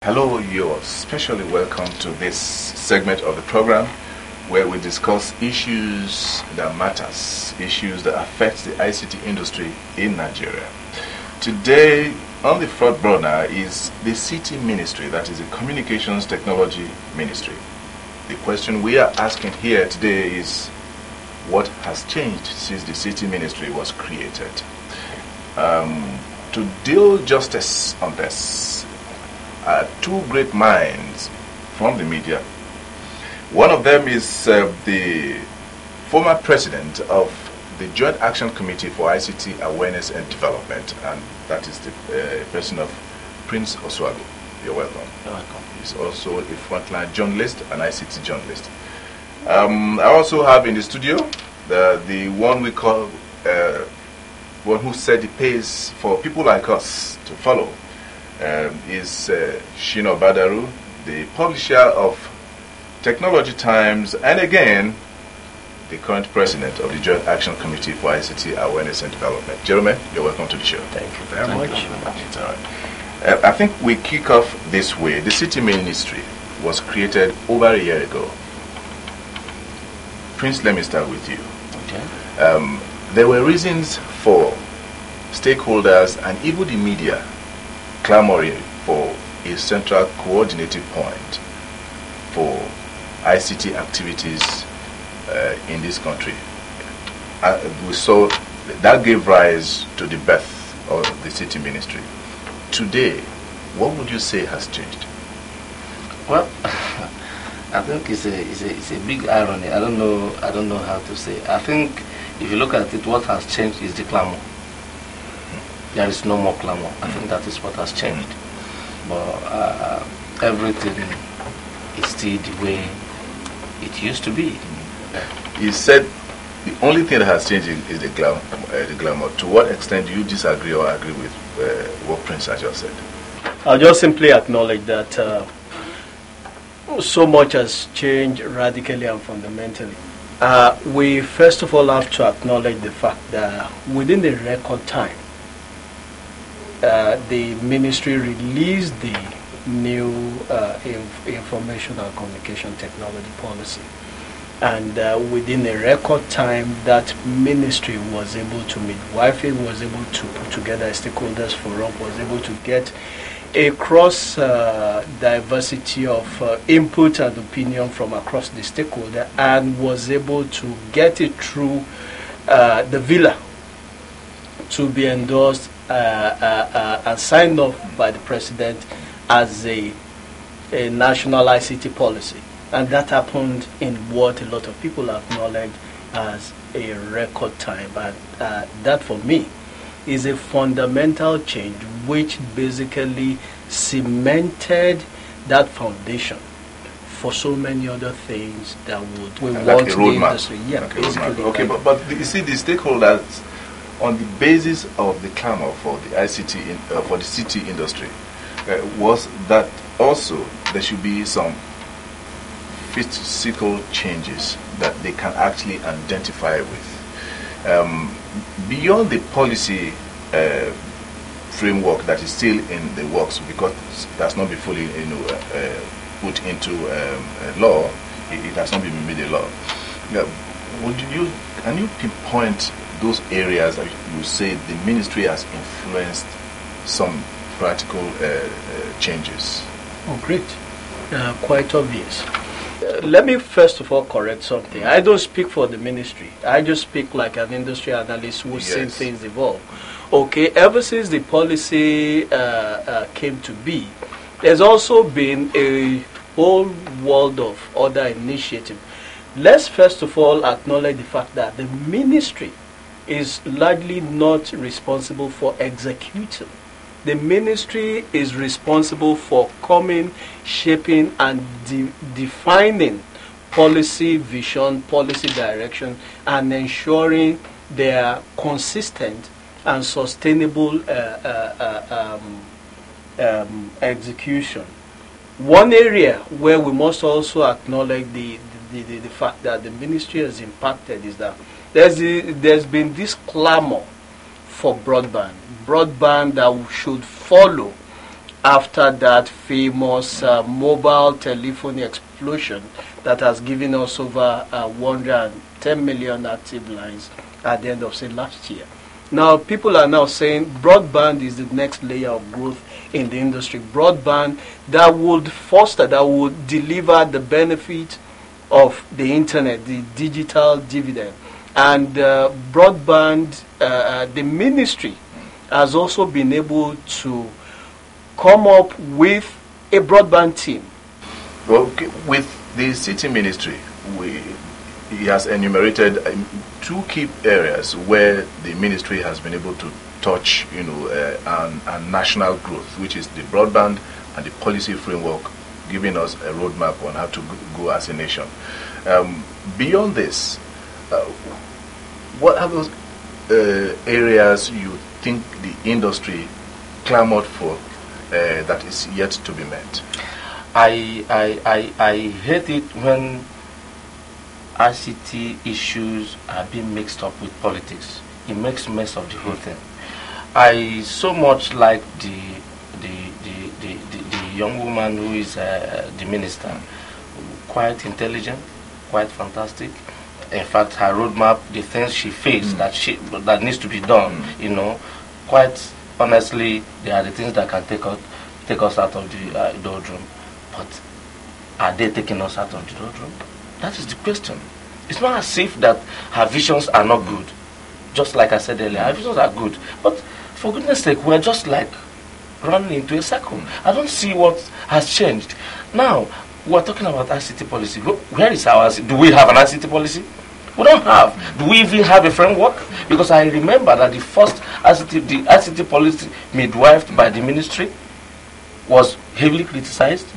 Hello, you're specially welcome to this segment of the program where we discuss issues that matters, issues that affect the ICT industry in Nigeria. Today, on the front burner is the City Ministry, that is the Communications Technology Ministry. The question we are asking here today is, what has changed since the City Ministry was created? To deal justice on this, two great minds from the media. One of them is the former president of the Joint Action Committee for ICT Awareness and Development, and that is the person of Prince Oswuagu. You're welcome. You're welcome. He's also a frontline journalist, an ICT journalist. I also have in the studio the one we call one who set the pace for people like us to follow. Is Shina Badaru, the publisher of Technology Times, and again, the current president of the Joint Action Committee for ICT Awareness and Development. Jeremy, you're welcome to the show. Thank you very much. It's all right. I think we kick off this way. The City Ministry was created over a year ago. Prince, let me start with you. Okay. There were reasons for stakeholders and even the media clamoring for a central coordinating point for ICT activities in this country. We saw that gave rise to the birth of the City Ministry. Today, what would you say has changed? Well, I think it's a big irony. I don't know how to say. I think if you look at it, what has changed is the clamor. There is no more clamor. I think that is what has changed. But everything is still the way it used to be. You said the only thing that has changed is the glamour. To what extent do you disagree or agree with what Prince has just said? I'll just simply acknowledge that so much has changed radically and fundamentally. We first of all have to acknowledge the fact that within the record time, the ministry released the new information and communication technology policy, and within a record time that ministry was able to meet. WIFI was able to put together a stakeholders forum, was able to get a cross diversity of input and opinion from across the stakeholder, and was able to get it through the villa to be endorsed and signed off by the president as a national ICT policy. And that happened in what a lot of people acknowledge as a record time. And that for me is a fundamental change which basically cemented that foundation for so many other things that we like want a the roadmap. industry. Yeah, like basically. Okay, but you see, the stakeholders, on the basis of the clamor for the ICT for the city industry, was that also there should be some physical changes that they can actually identify with. Beyond the policy framework that is still in the works, because it has not been fully put into law, it has not been made a law. Can you pinpoint those areas that you say the ministry has influenced some practical changes? Oh, great. Quite obvious. Let me first of all correct something. I don't speak for the ministry. I just speak like an industry analyst who's seen things evolve. Okay, ever since the policy came to be, there's also been a whole world of other initiatives. Let's first of all acknowledge the fact that the ministry is largely not responsible for executing. The ministry is responsible for coming, shaping, and defining policy vision, policy direction, and ensuring they are consistent and sustainable execution. One area where we must also acknowledge the fact that the ministry has impacted is that there's been this clamor for broadband that should follow after that famous mobile telephony explosion that has given us over 110 million active lines at the end of, say, last year. Now, people are now saying broadband is the next layer of growth in the industry. Broadband that would foster, that would deliver the benefit of the internet, the digital dividend. And broadband, the ministry has also been able to come up with a broadband team. Well, with the city ministry, he has enumerated 2 key areas where the ministry has been able to touch, and national growth, which is the broadband and the policy framework, giving us a roadmap on how to go as a nation. Beyond this, what are those areas you think the industry clamored for that is yet to be met? I hate it when ICT issues are being mixed up with politics. It makes mess of the whole thing. I so much like the young woman who is the minister. Quite intelligent, quite fantastic. In fact, her roadmap, the things she faced that needs to be done, quite honestly, they are the things that can take us out of the doldrum. But are they taking us out of the doldrum? That is the question. It's not as if that her visions are not good. Just like I said earlier, her visions are good. But for goodness sake, we're just like running into a circle. I don't see what has changed. Now, we're talking about ICT policy. Where is our ICT? Do we have an ICT policy? We don't have. Do we even have a framework? Because I remember that the first ICT policy midwifed by the ministry was heavily criticized.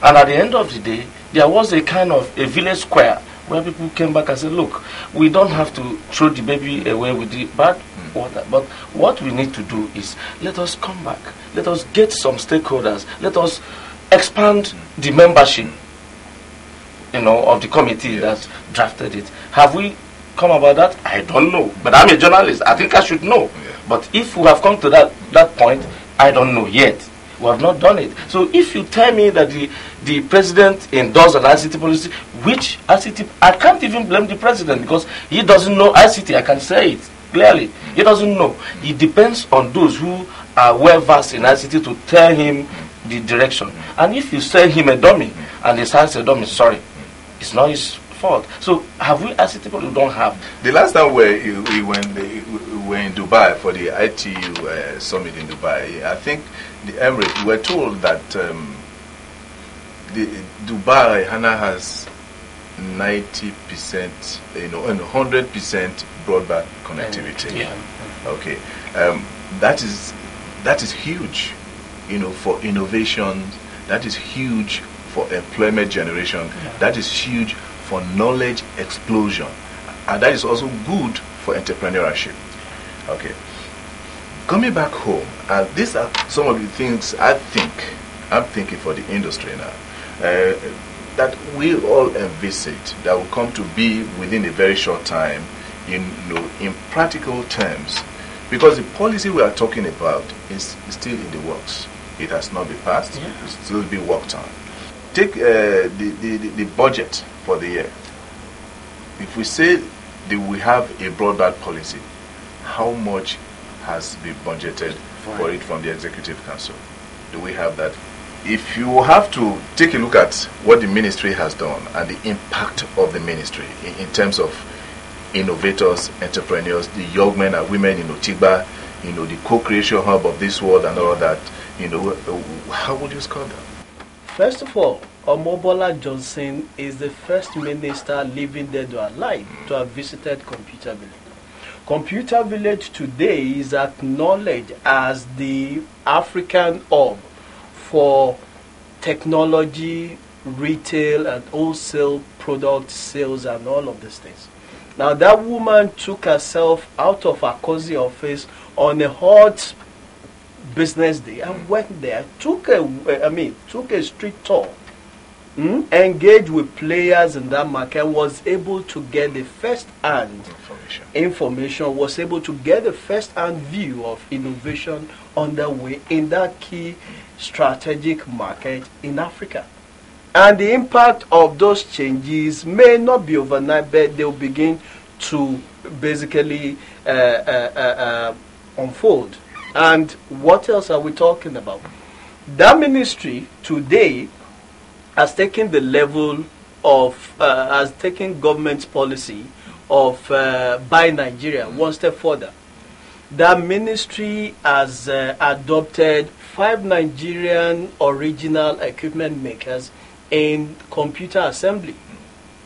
And at the end of the day, there was a kind of a village square where people came back and said, look, we don't have to throw the baby away with the bad water. But what we need to do is let us come back. Let us get some stakeholders. Let us expand the membership, of the committee that drafted it. Have we come about that? I don't know. But I'm a journalist. I think I should know. Yeah. But if we have come to that point, I don't know yet. We have not done it. So if you tell me that the president endorsed an ICT policy, which ICT, I can't even blame the president because he doesn't know ICT. I can say it clearly. He doesn't know. It depends on those who are well versed in ICT to tell him the direction. And if you send him a dummy and he signs a dummy, sorry, it's not his fault. So have we ICT people who don't have? The last time we were in Dubai for the ITU summit in Dubai, I think the Emirates were told that Dubai, Hana has 90%, and 100% broadband connectivity. Yeah. Okay, that is huge, for innovation. That is huge for employment generation. Yeah. That is huge for knowledge explosion, and that is also good for entrepreneurship. Okay. Coming back home, these are some of the things I'm thinking for the industry now, that we all envisage that will come to be within a very short time, in practical terms, because the policy we are talking about is still in the works. It has not been passed. Yeah. It's still being worked on. Take the budget for the year. If we say that we have a broadband policy, how much has been budgeted for it from the Executive Council? Do we have that? If you have to take a look at what the ministry has done and the impact of the ministry in terms of innovators, entrepreneurs, the young men and women in Otigba, the co-creation hub of this world and all that, how would you score that? First of all, Omobola Johnson is the first minister living dead or alive to have visited Computer Village. Computer Village today is acknowledged as the African hub for technology, retail, and wholesale product sales and all of these things. Now, that woman took herself out of her cozy office on a hot business day and went there, took a street tour engaged with players in that market, was able to get the first-hand information, was able to get the first-hand view of innovation underway in that key strategic market in Africa. And the impact of those changes may not be overnight, but they'll begin to basically unfold. And what else are we talking about? That ministry today has taken the level of, has taken government's policy of Buy Nigeria one step further. That ministry has adopted 5 Nigerian original equipment makers in computer assembly.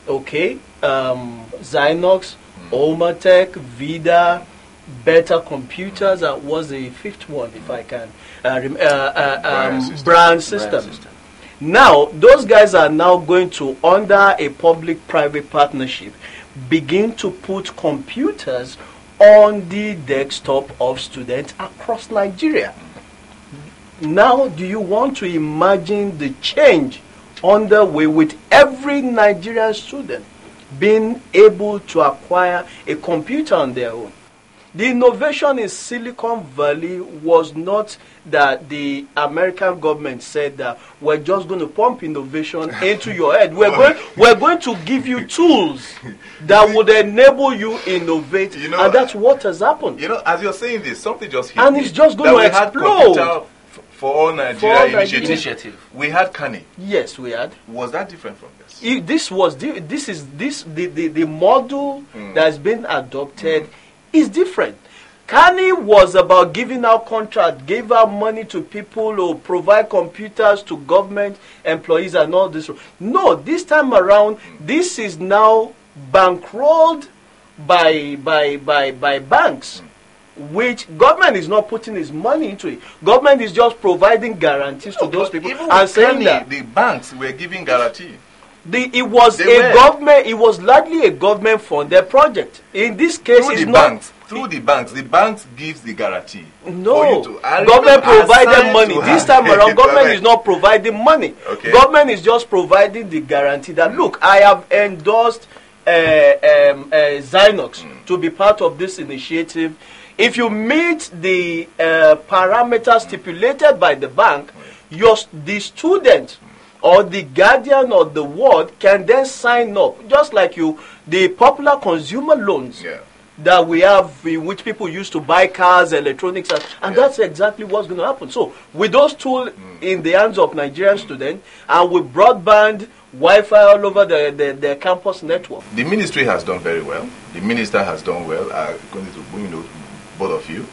Okay, Zynox, Omatech, Vida, Beta Computers, was the 5th one, if I can, Brand System. Now, those guys are now going to, under a public-private partnership, begin to put computers on the desktop of students across Nigeria. Now, do you want to imagine the change underway with every Nigerian student being able to acquire a computer on their own? The innovation in Silicon Valley was not that the American government said that we're just going to pump innovation into your head. We're going to give you tools that would enable you innovate, and that's what has happened. You know, as you're saying this, something just hit and me. it's just going to explode. For all Nigeria initiative. We had Kani. Yes, we had. Was that different from this? The model that has been adopted is different. Kani was about giving out contracts, gave out money to people who provide computers to government employees and all this. No, this time around, this is now bankrolled by banks, which government is not putting its money into it. Government is just providing guarantees to those people and saying that the banks were giving guarantee. It was largely a government-funded project. In this case, through the banks gives the guarantee. No, government provided money. This time around, government is not providing money. Okay. Government is just providing the guarantee that, look, I have endorsed Zynox to be part of this initiative. If you meet the parameters stipulated by the bank, the student or the guardian of the ward can then sign up, just like the popular consumer loans that we have, in which people used to buy cars, electronics, and that's exactly what's going to happen. So, with those tools in the hands of Nigerian students, and with broadband, Wi-Fi all over the campus network, the ministry has done very well. The minister has done well. According to both of you,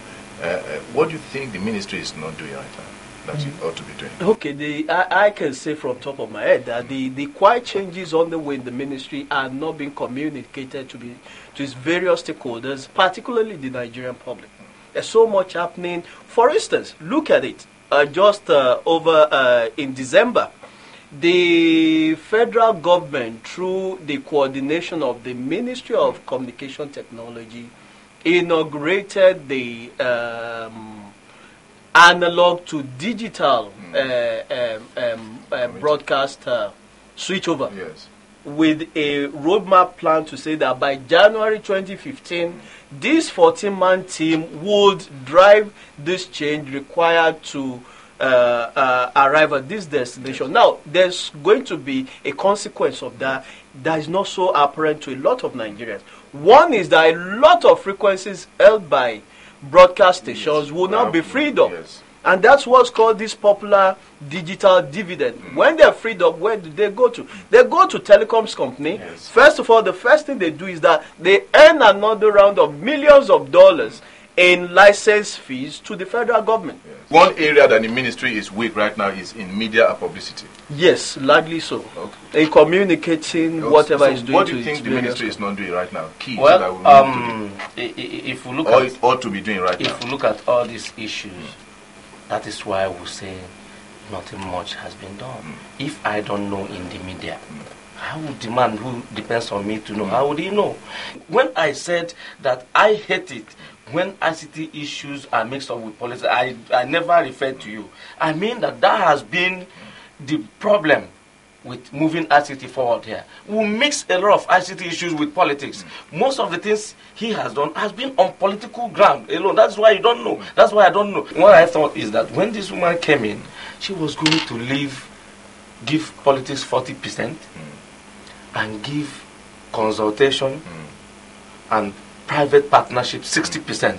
what do you think the ministry is not doing right now that it ought to be doing? Okay, I can say from top of my head that the quiet changes on the way in the ministry are not being communicated to its various stakeholders, particularly the Nigerian public. There's so much happening. For instance, look at it. Just over in December, the federal government, through the coordination of the Ministry of Communication Technology, inaugurated the analog to digital broadcast switchover, with a roadmap plan to say that by January 2015, this 14-man team would drive this change required to arrive at this destination. Now, there's going to be a consequence of that is not so apparent to a lot of Nigerians. One is that a lot of frequencies held by broadcast stations will now be freed up. And that's what's called this popular digital dividend. When they're freed up, where do they go to? They go to telecoms company. First of all, the first thing they do is that they earn another round of millions of dollars in license fees to the federal government. One area that the ministry is weak right now is in media and publicity. Yes, largely so. In communicating whatever is doing. What do you think the ministry is not doing right now? Key well, that we need to do. If we look or at it ought to be doing right now. If we look at all these issues, that is why we say nothing much has been done. If I don't know in the media, how would the man who depends on me to know? How would he know? When I said that I hate it when ICT issues are mixed up with policy, I never referred to you. I mean that has been the problem with moving ICT forward here. We mix a lot of ICT issues with politics. Most of the things he has done has been on political ground alone. That's why you don't know. That's why I don't know. What I thought is that when this woman came in, she was going to give politics 40% and give consultation and private partnership 60%.